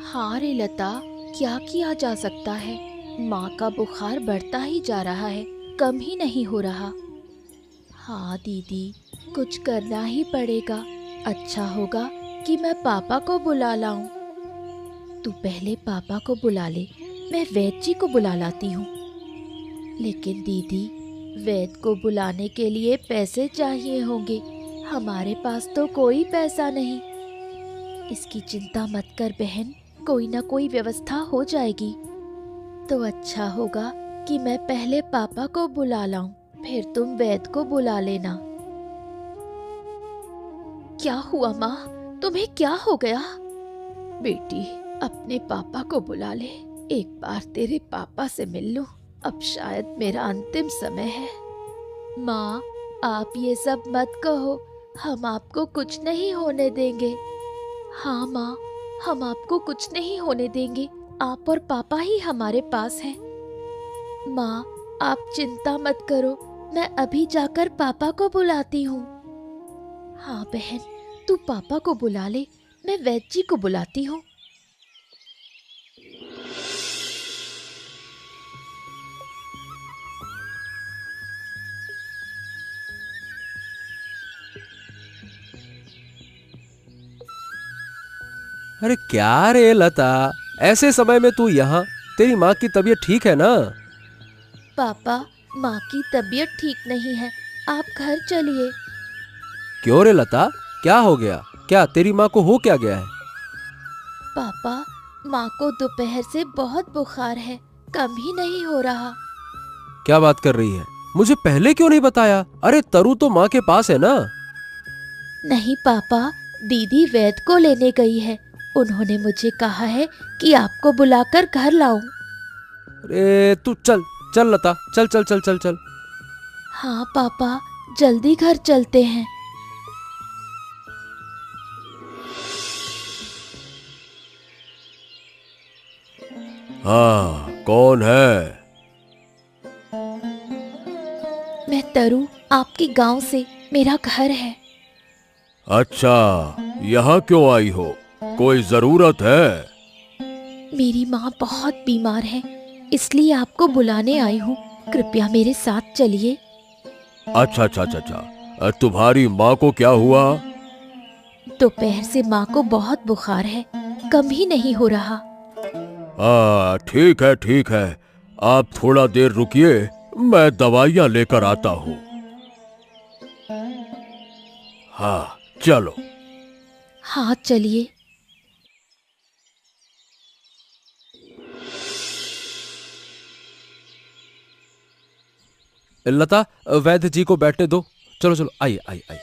हाँ रे लता, क्या किया जा सकता है। माँ का बुखार बढ़ता ही जा रहा है, कम ही नहीं हो रहा। हाँ दीदी, कुछ करना ही पड़ेगा। अच्छा होगा कि मैं पापा को बुला लाऊं। तू पहले पापा को बुला ले, मैं वैद्य जी को बुला लाती हूँ। लेकिन दीदी, वैद्य को बुलाने के लिए पैसे चाहिए होंगे। हमारे पास तो कोई पैसा नहीं। इसकी चिंता मत कर बहन, कोई ना कोई व्यवस्था हो जाएगी। तो अच्छा होगा कि मैं पहले पापा को बुला लाऊं, फिर तुम वैद्य को बुला लेना। क्या हुआ माँ, तुम्हें क्या हो गया? बेटी, अपने पापा को बुला ले। एक बार तेरे पापा से मिल लूं। अब शायद मेरा अंतिम समय है। माँ, आप ये सब मत कहो, हम आपको कुछ नहीं होने देंगे। हाँ माँ, हम आपको कुछ नहीं होने देंगे। आप और पापा ही हमारे पास हैं। माँ, आप चिंता मत करो, मैं अभी जाकर पापा को बुलाती हूँ। हाँ बहन, तू पापा को बुला ले, मैं वैद्य जी को बुलाती हूँ। अरे क्या रे लता, ऐसे समय में तू यहाँ? तेरी माँ की तबीयत ठीक है ना? पापा, माँ की तबीयत ठीक नहीं है, आप घर चलिए। क्यों रे लता, क्या हो गया? क्या तेरी माँ को हो क्या गया है? पापा, माँ को दोपहर से बहुत बुखार है, कम ही नहीं हो रहा। क्या बात कर रही है? मुझे पहले क्यों नहीं बताया? अरे तरु तो माँ के पास है ना? नहीं पापा, दीदी वैद्य को लेने गई है। उन्होंने मुझे कहा है कि आपको बुलाकर घर लाऊं। अरे तू चल चल लता, चल चल चल चल चल। हाँ पापा, जल्दी घर चलते हैं। हाँ, कौन है? मैं तरु, आपके गांव से, मेरा घर है। अच्छा, यहाँ क्यों आई हो? कोई जरूरत है? मेरी माँ बहुत बीमार है, इसलिए आपको बुलाने आई हूँ। कृपया मेरे साथ चलिए। अच्छा अच्छा अच्छा अच्छा, तुम्हारी माँ को क्या हुआ? दोपहर से माँ को बहुत बुखार है, कम ही नहीं हो रहा। हाँ ठीक है, आप थोड़ा देर रुकिए, मैं दवाइयाँ लेकर आता हूँ। हाँ चलो। हाँ चलिए। लता, वैद्य जी को बैठने दो। चलो चलो, आइए आइए आइए।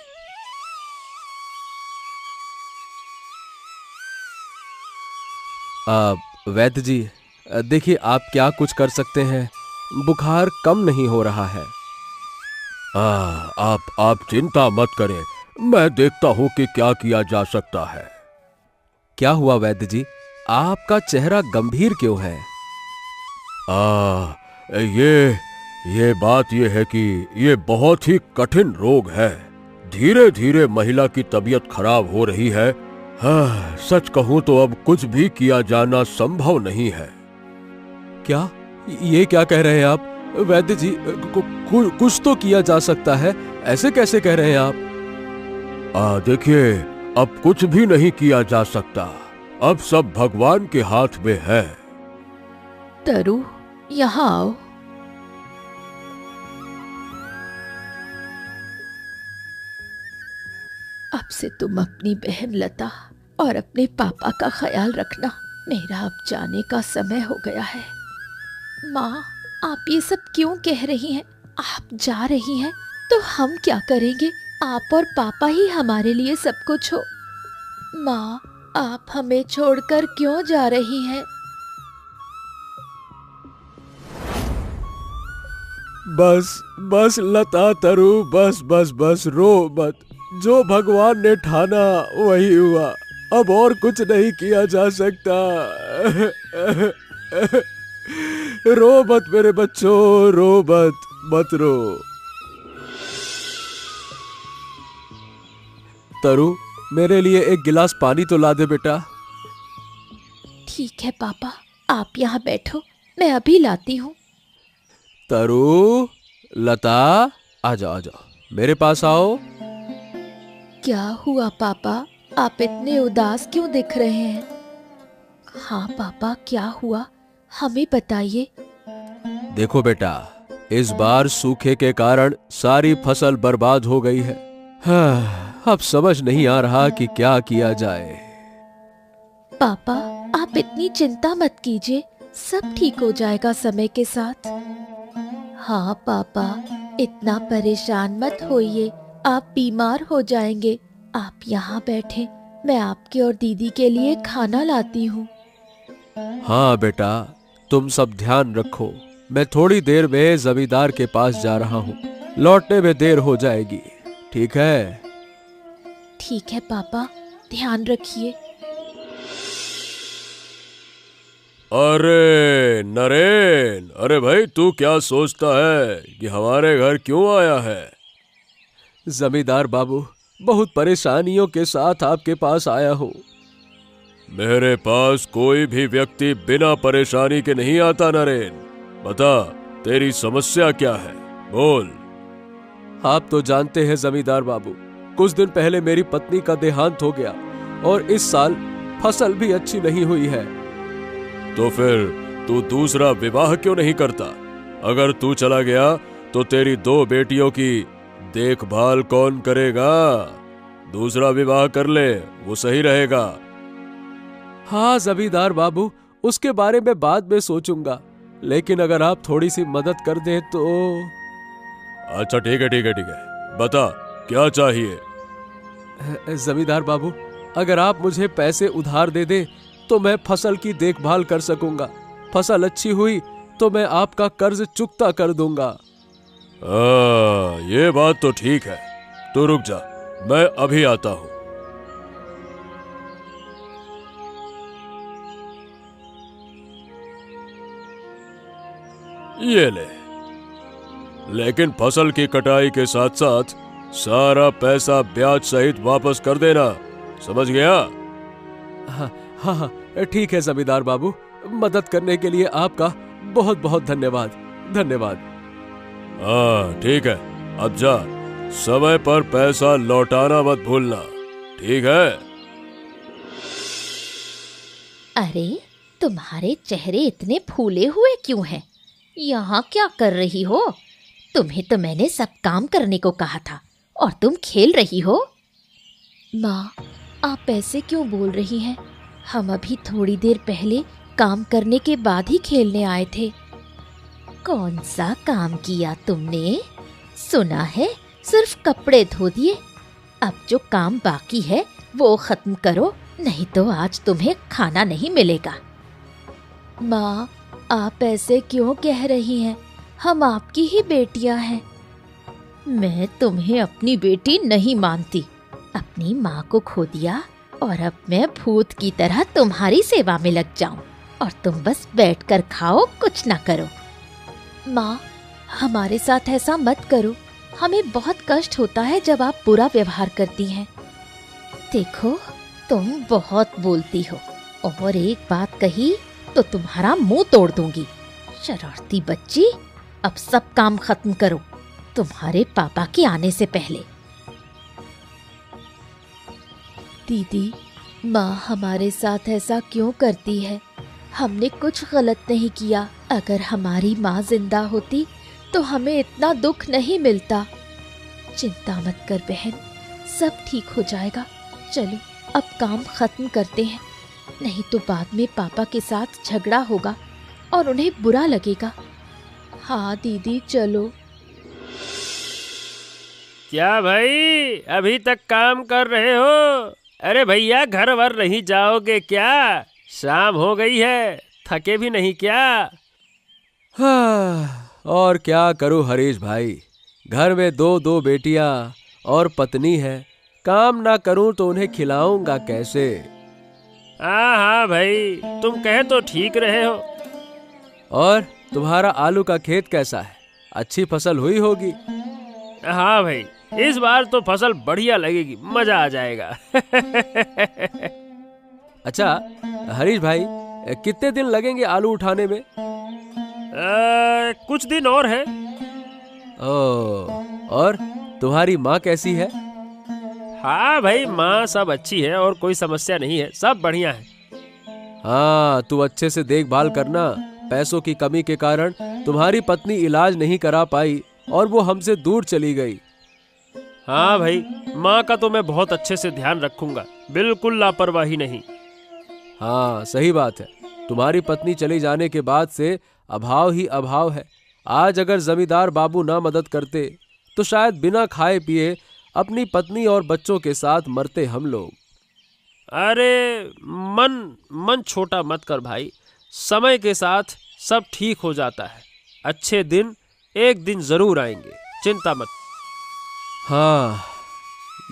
वैद्य जी, देखिए आप क्या कुछ कर सकते हैं। बुखार कम नहीं हो रहा है। हाँ, आप चिंता मत करें, मैं देखता हूँ कि क्या किया जा सकता है। क्या हुआ वैद्य जी, आपका चेहरा गंभीर क्यों है? आ, ये बात ये है कि ये बहुत ही कठिन रोग है। धीरे धीरे महिला की तबीयत खराब हो रही है। हाँ, सच कहूं तो अब कुछ भी किया जाना संभव नहीं है। क्या? ये क्या कह रहे हैं आप वैद्य जी? कुछ तो किया जा सकता है, ऐसे कैसे कह रहे हैं आप? देखिए, अब कुछ भी नहीं किया जा सकता, अब सब भगवान के हाथ में है। तरु, यहाँ आओ। अब से तुम अपनी बहन लता और अपने पापा का ख्याल रखना। मेरा अब जाने का समय हो गया है। माँ, आप ये सब क्यों कह रही हैं? आप जा रही हैं तो हम क्या करेंगे? आप और पापा ही हमारे लिए सब कुछ हो। माँ, आप हमें छोड़कर क्यों जा रही हैं? बस बस लता तरु, बस बस बस रो मत। जो भगवान ने ठाना वही हुआ, अब और कुछ नहीं किया जा सकता। रो मत मेरे बच्चों, रो मत, मत रो। तरु, मेरे लिए एक गिलास पानी तो ला दे बेटा। ठीक है पापा, आप यहाँ बैठो, मैं अभी लाती हूँ। तरु, लता, आ जाओ आ जाओ, मेरे पास आओ। क्या हुआ पापा, आप इतने उदास क्यों दिख रहे हैं? हाँ पापा, क्या हुआ, हमें बताइए। देखो बेटा, इस बार सूखे के कारण सारी फसल बर्बाद हो गई है। हाँ, अब समझ नहीं आ रहा कि क्या किया जाए। पापा, आप इतनी चिंता मत कीजिए, सब ठीक हो जाएगा समय के साथ। हाँ पापा, इतना परेशान मत होइए, आप बीमार हो जाएंगे। आप यहाँ बैठे, मैं आपके और दीदी के लिए खाना लाती हूँ। हाँ बेटा, तुम सब ध्यान रखो, मैं थोड़ी देर में जमींदार के पास जा रहा हूँ, लौटने में देर हो जाएगी, ठीक है? ठीक है पापा, ध्यान रखिए। अरे नरेन, अरे भाई तू क्या सोचता है कि हमारे घर क्यों आया है? जमींदार बाबू, बहुत परेशानियों के साथ आपके पास आया हूँ। मेरे पास कोई भी व्यक्ति बिना परेशानी के नहीं आता नरेन। बता, तेरी समस्या क्या है, बोल। आप तो जानते हैं जमींदार बाबू, कुछ दिन पहले मेरी पत्नी का देहांत हो गया और इस साल फसल भी अच्छी नहीं हुई है। तो फिर तू दूसरा विवाह क्यों नहीं करता? अगर तू चला गया तो तेरी 2 बेटियों की देखभाल कौन करेगा? दूसरा विवाह कर ले, वो सही रहेगा। हाँ जमींदार बाबू, उसके बारे में बाद में सोचूंगा, लेकिन अगर आप थोड़ी सी मदद कर दें तो। अच्छा ठीक है ठीक है ठीक है, बता क्या चाहिए? जमींदार बाबू, अगर आप मुझे पैसे उधार दे दें तो मैं फसल की देखभाल कर सकूंगा। फसल अच्छी हुई तो मैं आपका कर्ज चुकता कर दूंगा। ये बात तो ठीक है, तो रुक जा, मैं अभी आता हूं। ये ले, लेकिन फसल की कटाई के साथ साथ सारा पैसा ब्याज सहित वापस कर देना, समझ गया? हाँ हाँ हाँ, ठीक है जमींदार बाबू, मदद करने के लिए आपका बहुत बहुत धन्यवाद। धन्यवाद। हाँ ठीक है, अब जा, समय पर पैसा लौटाना मत भूलना, ठीक है? अरे, तुम्हारे चेहरे इतने फूले हुए क्यों हैं? यहाँ क्या कर रही हो? तुम्हें तो मैंने सब काम करने को कहा था और तुम खेल रही हो। माँ, आप ऐसे क्यों बोल रही हैं? हम अभी थोड़ी देर पहले काम करने के बाद ही खेलने आए थे। कौन सा काम किया तुमने? सुना है सिर्फ कपड़े धो दिए। अब जो काम बाकी है वो खत्म करो, नहीं तो आज तुम्हें खाना नहीं मिलेगा। माँ, आप ऐसे क्यों कह रही हैं? हम आपकी ही बेटियां हैं। मैं तुम्हें अपनी बेटी नहीं मानती। अपनी माँ को खो दिया और अब मैं भूत की तरह तुम्हारी सेवा में लग जाऊं और तुम बस बैठकर खाओ, कुछ ना करो। माँ, हमारे साथ ऐसा मत करो, हमें बहुत कष्ट होता है जब आप बुरा व्यवहार करती हैं। देखो, तुम बहुत बोलती हो और एक बात कही तो तुम्हारा मुंह तोड़ दूंगी। शरारती बच्ची, अब सब काम खत्म करो, तुम्हारे पापा के आने से पहले। दीदी, माँ हमारे साथ ऐसा क्यों करती है? हमने कुछ गलत नहीं किया। अगर हमारी माँ जिंदा होती तो हमें इतना दुख नहीं मिलता। चिंता मत कर बहन, सब ठीक हो जाएगा। चलो अब काम खत्म करते हैं, नहीं तो बाद में पापा के साथ झगड़ा होगा और उन्हें बुरा लगेगा। हाँ दीदी, चलो। क्या भाई, अभी तक काम कर रहे हो? अरे भैया, घर वर नहीं जाओगे क्या? शाम हो गई है, थके भी नहीं क्या? हाँ, और क्या करूं हरीश भाई, घर में 2 बेटियां और पत्नी है, काम ना करूं तो उन्हें खिलाऊंगा कैसे? हाँ हाँ भाई, तुम कहे तो ठीक रहे हो। और तुम्हारा आलू का खेत कैसा है? अच्छी फसल हुई होगी। हाँ भाई, इस बार तो फसल बढ़िया लगेगी, मजा आ जाएगा। अच्छा हरीश भाई, कितने दिन लगेंगे आलू उठाने में? कुछ दिन और है। और तुम्हारी माँ कैसी है? हाँ भाई, माँ सब अच्छी है और कोई समस्या नहीं है, सब बढ़िया है। हाँ, तू अच्छे से देखभाल करना। पैसों की कमी के कारण तुम्हारी पत्नी इलाज नहीं करा पाई और वो हमसे दूर चली गई। हाँ भाई, माँ का तो मैं बहुत अच्छे से ध्यान रखूंगा, बिल्कुल लापरवाही नहीं। हाँ सही बात है। तुम्हारी पत्नी चली जाने के बाद से अभाव ही अभाव है। आज अगर जमींदार बाबू ना मदद करते तो शायद बिना खाए पिए अपनी पत्नी और बच्चों के साथ मरते हम लोग। अरे मन छोटा मत कर भाई, समय के साथ सब ठीक हो जाता है। अच्छे दिन एक दिन जरूर आएंगे, चिंता मत। हाँ,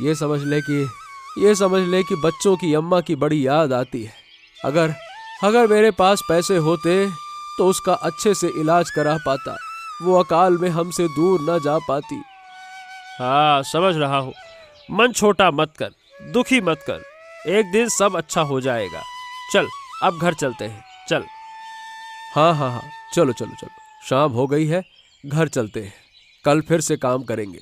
ये समझ ले कि बच्चों की अम्मा की बड़ी याद आती है। अगर मेरे पास पैसे होते तो उसका अच्छे से इलाज करा पाता, वो अकाल में हमसे दूर न जा पाती। हाँ समझ रहा हूँ, मन छोटा मत कर, दुखी मत कर, एक दिन सब अच्छा हो जाएगा। चल अब घर चलते हैं, चल। हाँ, चलो, शाम हो गई है, घर चलते हैं, कल फिर से काम करेंगे।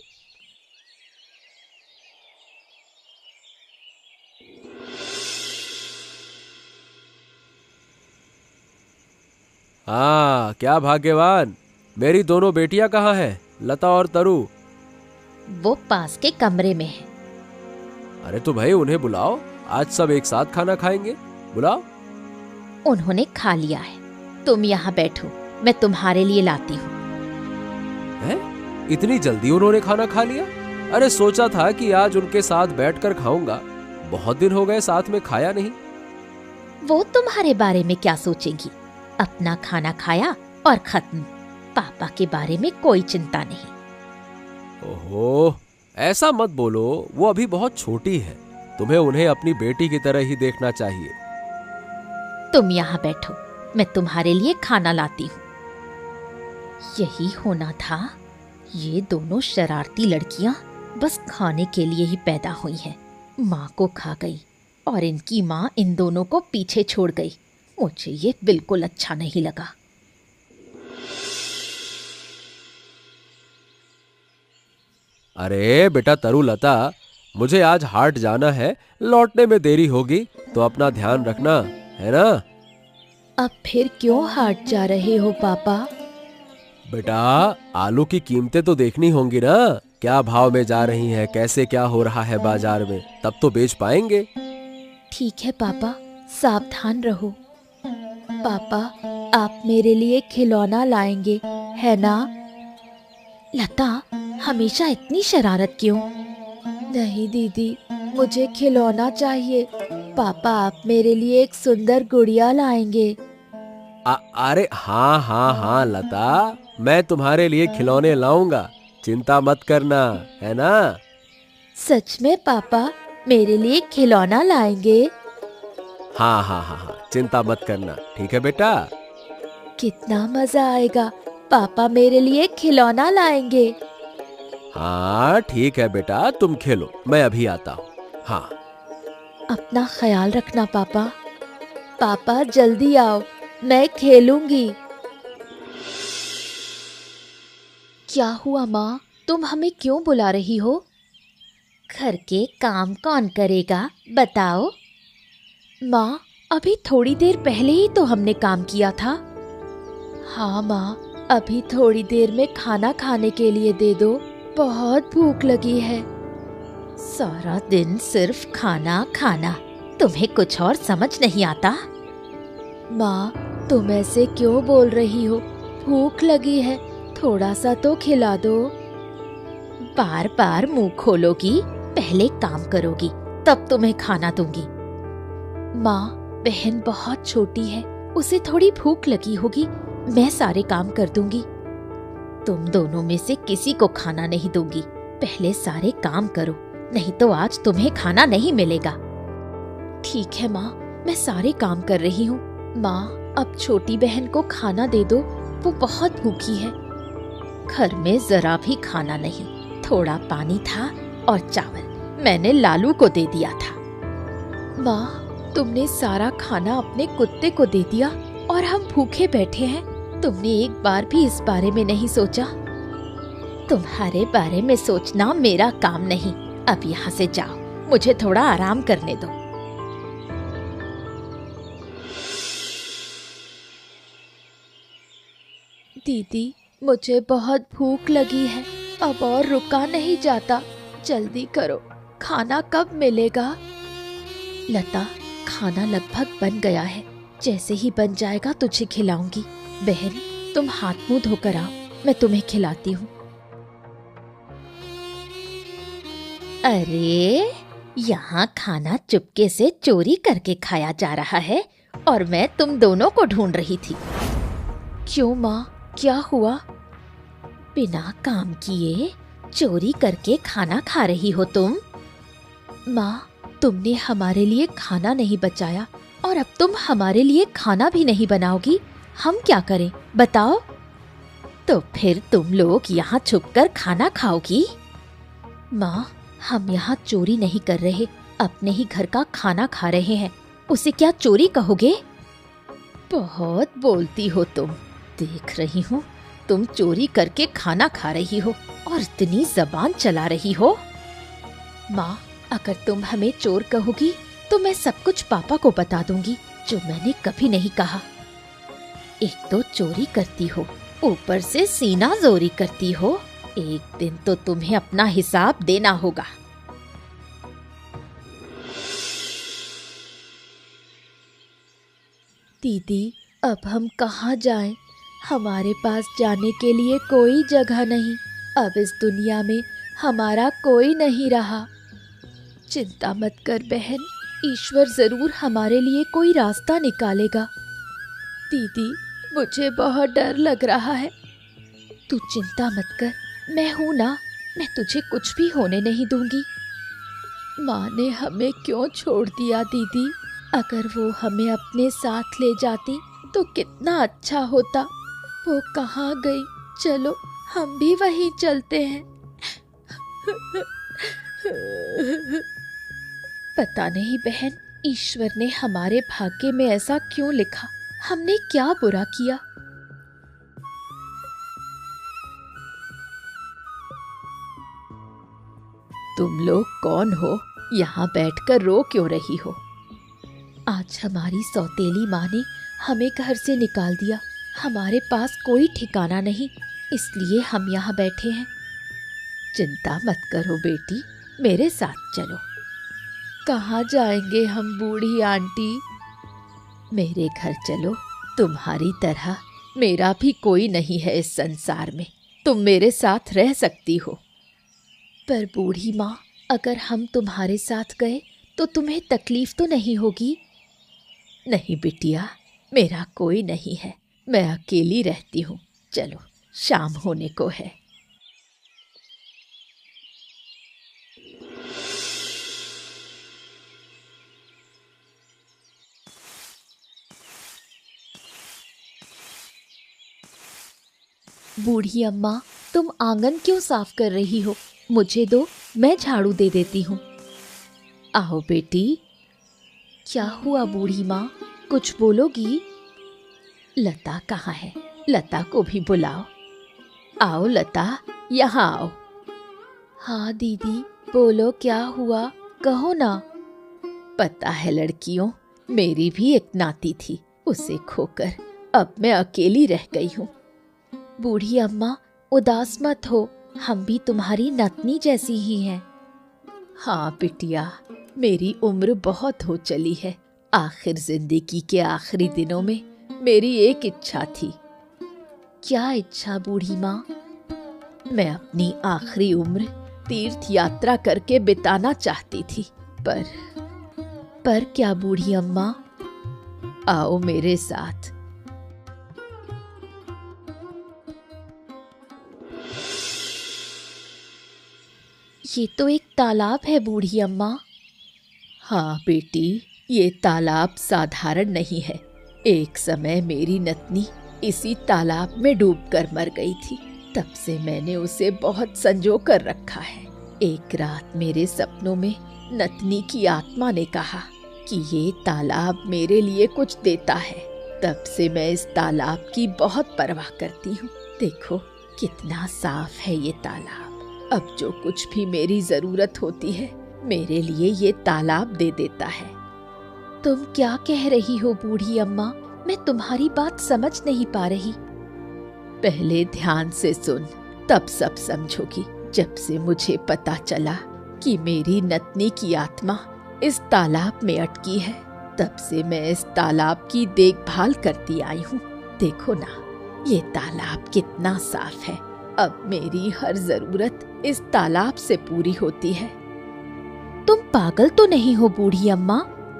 हाँ, क्या भाग्यवान। मेरी दोनों बेटियां कहाँ हैं, लता और तरु? वो पास के कमरे में है। अरे तो भाई उन्हें बुलाओ, आज सब एक साथ खाना खाएंगे, बुलाओ। उन्होंने खा लिया है, तुम यहाँ बैठो, मैं तुम्हारे लिए लाती हूँ। इतनी जल्दी उन्होंने खाना खा लिया? अरे सोचा था कि आज उनके साथ बैठकर खाऊंगा, बहुत दिन हो गए साथ में खाया नहीं। वो तुम्हारे बारे में क्या सोचेगी, अपना खाना खाया और खत्म। पापा के बारे में कोई चिंता नहीं। ओहो, ऐसा मत बोलो, वो अभी बहुत छोटी है, तुम्हें उन्हें अपनी बेटी की तरह ही देखना चाहिए। तुम यहाँ बैठो, मैं तुम्हारे लिए खाना लाती हूँ। यही होना था, ये दोनों शरारती लड़कियां बस खाने के लिए ही पैदा हुई हैं। माँ को खा गई और इनकी माँ इन दोनों को पीछे छोड़ गई। मुझे ये बिल्कुल अच्छा नहीं लगा। अरे बेटा तरु, लता, मुझे आज हाट जाना है, लौटने में देरी होगी तो अपना ध्यान रखना, है ना? अब फिर क्यों हाट जा रहे हो पापा? बेटा, आलू की कीमतें तो देखनी होंगी ना, क्या भाव में जा रही हैं, कैसे क्या हो रहा है बाजार में, तब तो बेच पाएंगे। ठीक है पापा, सावधान रहो। पापा, आप मेरे लिए खिलौना लाएंगे, है ना? लता, हमेशा इतनी शरारत क्यों? नहीं दीदी, मुझे खिलौना चाहिए। पापा, आप मेरे लिए एक सुंदर गुड़िया लाएंगे। अरे हाँ लता, मैं तुम्हारे लिए खिलौने लाऊंगा, चिंता मत करना, है ना? सच में पापा, मेरे लिए खिलौना लाएंगे? हाँ, चिंता मत करना, ठीक है बेटा? कितना मजा आएगा, पापा मेरे लिए खिलौना लाएंगे। हाँ ठीक है बेटा, तुम खेलो, मैं अभी आता हूँ। हाँ, अपना ख्याल रखना पापा। पापा जल्दी आओ, मैं खेलूंगी। क्या हुआ माँ, तुम हमें क्यों बुला रही हो? घर के काम कौन करेगा, बताओ? माँ, अभी थोड़ी देर पहले ही तो हमने काम किया था। हाँ माँ, अभी थोड़ी देर में खाना खाने के लिए दे दो, बहुत भूख लगी है। सारा दिन सिर्फ खाना खाना, तुम्हें कुछ और समझ नहीं आता? माँ, तुम ऐसे क्यों बोल रही हो? भूख लगी है, थोड़ा सा तो खिला दो। बार बार मुंह खोलोगी, पहले काम करोगी, तब तुम्हें खाना दूंगी। माँ, बहन बहुत छोटी है, उसे थोड़ी भूख लगी होगी, मैं सारे काम कर दूंगी। तुम दोनों में से किसी को खाना नहीं दूंगी, पहले सारे काम करो, नहीं तो आज तुम्हें खाना नहीं मिलेगा। ठीक है माँ, मैं सारे काम कर रही हूँ। माँ, अब छोटी बहन को खाना दे दो, वो बहुत भूखी है। घर में जरा भी खाना नहीं, थोड़ा पानी था और चावल, मैंने लालू को दे दिया था। माँ, तुमने सारा खाना अपने कुत्ते को दे दिया और हम भूखे बैठे हैं। तुमने एक बार भी इस बारे में नहीं सोचा। तुम्हारे बारे में सोचना मेरा काम नहीं। अब यहाँ से जाओ, मुझे थोड़ा आराम करने दो। दीदी, मुझे बहुत भूख लगी है, अब और रुका नहीं जाता। जल्दी करो, खाना कब मिलेगा? लता, खाना लगभग बन गया है, जैसे ही बन जाएगा तुझे खिलाऊंगी। बहन, तुम हाथ मुंह धोकर आओ, मैं तुम्हें खिलाती हूँ। अरे, यहाँ खाना चुपके से चोरी करके खाया जा रहा है और मैं तुम दोनों को ढूंढ रही थी। क्यों माँ, क्या हुआ? बिना काम किए चोरी करके खाना खा रही हो तुम? माँ, तुमने हमारे लिए खाना नहीं बचाया और अब तुम हमारे लिए खाना भी नहीं बनाओगी। हम क्या करें बताओ? तो फिर तुम लोग यहाँ छुपकर खाना खाओगी? माँ, हम यहाँ चोरी नहीं कर रहे, अपने ही घर का खाना खा रहे हैं। उसे क्या चोरी कहोगे? बहुत बोलती हो तुम। देख रही हूँ तुम चोरी करके खाना खा रही हो और इतनी जबान चला रही हो। माँ, अगर तुम हमें चोर कहोगी तो मैं सब कुछ पापा को बता दूंगी, जो मैंने कभी नहीं कहा। एक तो चोरी करती हो, ऊपर से सीना जोरी करती हो। एक दिन तो तुम्हें अपना हिसाब देना होगा। दीदी, अब हम कहाँ जाएं? हमारे पास जाने के लिए कोई जगह नहीं। अब इस दुनिया में हमारा कोई नहीं रहा। चिंता मत कर बहन, ईश्वर जरूर हमारे लिए कोई रास्ता निकालेगा। दीदी, मुझे बहुत डर लग रहा है। तू चिंता मत कर, मैं हूं ना, मैं तुझे कुछ भी होने नहीं दूंगी। माँ ने हमें क्यों छोड़ दिया दीदी? अगर वो हमें अपने साथ ले जाती तो कितना अच्छा होता। वो कहाँ गई? चलो हम भी वहीं चलते हैं। पता नहीं बहन, ईश्वर ने हमारे भाग्य में ऐसा क्यों लिखा? हमने क्या बुरा किया? तुम लोग कौन हो? यहाँ बैठकर रो क्यों रही हो? आज हमारी सौतेली माँ ने हमें घर से निकाल दिया। हमारे पास कोई ठिकाना नहीं, इसलिए हम यहाँ बैठे हैं। चिंता मत करो बेटी, मेरे साथ चलो। कहाँ जाएंगे हम बूढ़ी आंटी? मेरे घर चलो। तुम्हारी तरह मेरा भी कोई नहीं है इस संसार में, तुम मेरे साथ रह सकती हो। पर बूढ़ी माँ, अगर हम तुम्हारे साथ गए तो तुम्हें तकलीफ तो नहीं होगी? नहीं बिटिया, मेरा कोई नहीं है, मैं अकेली रहती हूँ। चलो, शाम होने को है। बूढ़ी अम्मा, तुम आंगन क्यों साफ कर रही हो? मुझे दो, मैं झाड़ू दे देती हूँ। आओ बेटी। क्या हुआ बूढ़ी माँ, कुछ बोलोगी? लता कहाँ है? लता को भी बुलाओ। आओ लता, यहाँ आओ। हाँ दीदी, बोलो क्या हुआ, कहो ना। पता है लड़कियों, मेरी भी एक नाती थी, उसे खोकर अब मैं अकेली रह गई हूँ। बूढ़ी अम्मा, उदास मत हो, हम भी तुम्हारी नतनी जैसी ही हैं। हाँ बिटिया, मेरी उम्र बहुत हो चली है। आखिर जिंदगी के आखिरी दिनों में मेरी एक इच्छा थी। क्या इच्छा बूढ़ी माँ? मैं अपनी आखिरी उम्र तीर्थ यात्रा करके बिताना चाहती थी। पर क्या बूढ़ी अम्मा? आओ मेरे साथ। ये तो एक तालाब है बूढ़ी अम्मा। हाँ बेटी, ये तालाब साधारण नहीं है। एक समय मेरी नतनी इसी तालाब में डूबकर मर गई थी, तब से मैंने उसे बहुत संजो कर रखा है। एक रात मेरे सपनों में नतनी की आत्मा ने कहा कि ये तालाब मेरे लिए कुछ देता है, तब से मैं इस तालाब की बहुत परवाह करती हूँ। देखो कितना साफ है ये तालाब। अब जो कुछ भी मेरी जरूरत होती है मेरे लिए ये तालाब दे देता है। तुम क्या कह रही हो बूढ़ी अम्मा? मैं तुम्हारी बात समझ नहीं पा रही। पहले ध्यान से सुन, तब सब समझोगी। जब से मुझे पता चला कि मेरी नतनी की आत्मा इस तालाब में अटकी है, तब से मैं इस तालाब की देखभाल करती आई हूँ। देखो ना, ये तालाब कितना साफ है। अब मेरी हर जरूरत इस तालाब से पूरी होती है। तुम पागल तो नहीं हो बूढ़ी अम्मा?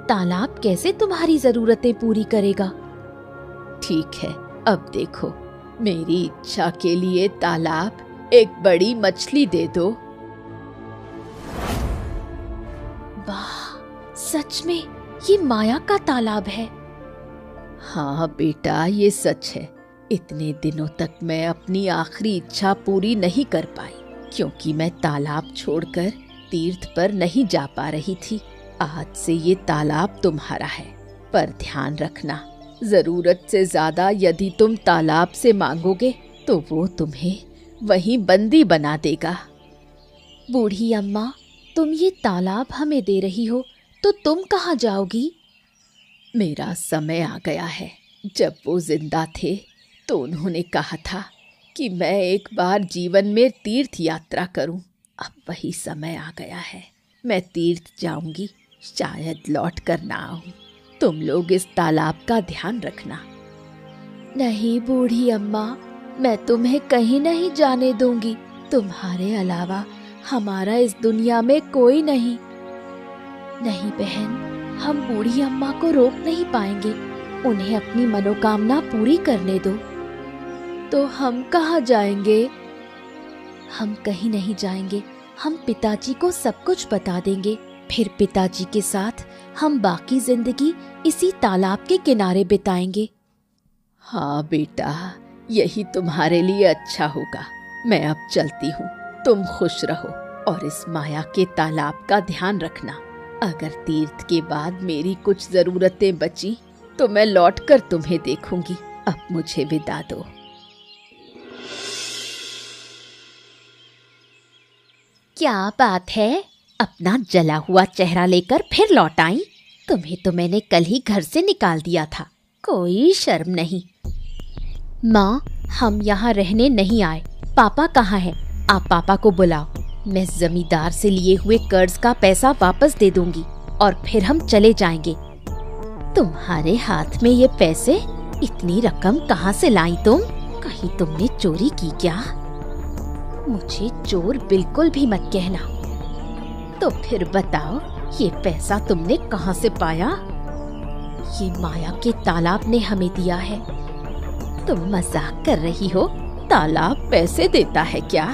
तालाब कैसे तुम्हारी जरूरतें पूरी करेगा? ठीक है, अब देखो, मेरी इच्छा के लिए तालाब एक बड़ी मछली दे दो। वाह, सच में ये माया का तालाब है। हाँ बेटा, ये सच है। इतने दिनों तक मैं अपनी आखिरी इच्छा पूरी नहीं कर पाई, क्योंकि मैं तालाब छोड़कर तीर्थ पर नहीं जा पा रही थी। आज से ये तालाब तुम्हारा है, पर ध्यान रखना, जरूरत से ज्यादा यदि तुम तालाब से मांगोगे तो वो तुम्हें वहीं बंदी बना देगा। बूढ़ी अम्मा, तुम ये तालाब हमें दे रही हो तो तुम कहाँ जाओगी? मेरा समय आ गया है। जब वो जिंदा थे तो उन्होंने कहा था कि मैं एक बार जीवन में तीर्थ यात्रा करूं। अब वही समय आ गया है। मैं तीर्थ जाऊंगी, शायद लौट कर ना आऊं। तुम लोग इस तालाब का ध्यान रखना। नहीं बूढ़ी अम्मा, मैं तुम्हें कहीं नहीं जाने दूंगी। तुम्हारे अलावा हमारा इस दुनिया में कोई नहीं। नहीं बहन, हम बूढ़ी अम्मा को रोक नहीं पाएंगे। उन्हें अपनी मनोकामना पूरी करने दो। तो हम कहाँ जाएंगे? हम कहीं नहीं जाएंगे। हम पिताजी को सब कुछ बता देंगे। फिर पिताजी के साथ हम बाकी जिंदगी इसी तालाब के किनारे बिताएंगे। हाँ बेटा, यही तुम्हारे लिए अच्छा होगा। मैं अब चलती हूँ। तुम खुश रहो और इस माया के तालाब का ध्यान रखना। अगर तीर्थ के बाद मेरी कुछ जरूरतें बची तो मैं लौटकर तुम्हें देखूंगी। अब मुझे विदा दो। क्या बात है, अपना जला हुआ चेहरा लेकर फिर लौट आई? तुम्हें तो मैंने कल ही घर से निकाल दिया था। कोई शर्म नहीं। माँ, हम यहाँ रहने नहीं आए। पापा कहाँ हैं? आप पापा को बुलाओ। मैं जमींदार से लिए हुए कर्ज का पैसा वापस दे दूंगी और फिर हम चले जाएंगे। तुम्हारे हाथ में ये पैसे? इतनी रकम कहाँ से लाई तुम? कहीं तुमने चोरी की क्या? मुझे चोर बिल्कुल भी मत कहना। तो फिर बताओ, ये पैसा तुमने कहाँ से पाया? ये माया के तालाब ने हमें दिया है। तुम मजाक कर रही हो? तालाब पैसे देता है क्या?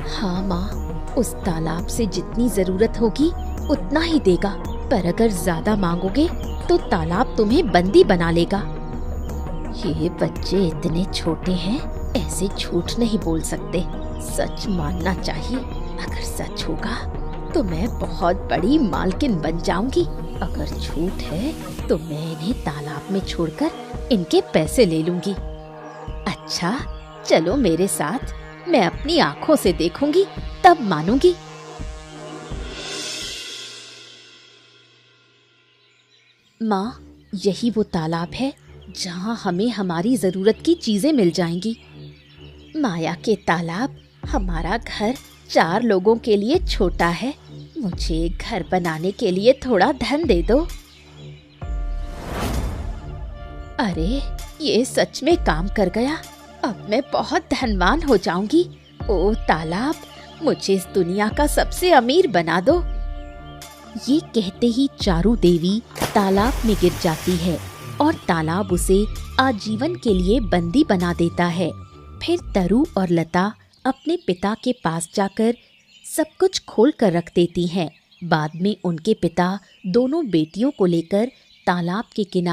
हाँ माँ, उस तालाब से जितनी जरूरत होगी उतना ही देगा, पर अगर ज्यादा मांगोगे तो तालाब तुम्हें बंदी बना लेगा। ये बच्चे इतने छोटे हैं, ऐसे झूठ नहीं बोल सकते। सच मानना चाहिए। अगर सच होगा तो मैं बहुत बड़ी मालकिन बन जाऊंगी। अगर झूठ है तो मैं इन्हें तालाब में छोड़कर इनके पैसे ले लूंगी। अच्छा, चलो मेरे साथ, मैं अपनी आंखों से देखूंगी, तब मानूंगी। माँ, यही वो तालाब है जहाँ हमें हमारी जरूरत की चीजें मिल जाएंगी। माया के तालाब, हमारा घर 4 लोगों के लिए छोटा है। मुझे घर बनाने के लिए थोड़ा धन दे दो। अरे, ये सच में काम कर गया। अब मैं बहुत धनवान हो जाऊंगी। ओ तालाब, मुझे इस दुनिया का सबसे अमीर बना दो। ये कहते ही चारू देवी तालाब में गिर जाती है और तालाब उसे आजीवन के लिए बंदी बना देता है। फिर तरु और लता अपने पिता के पास जाकर सब कुछ खोल कर रख देती हैं। बाद में उनके पिता दोनों बेटियों को लेकर तालाब के किनारे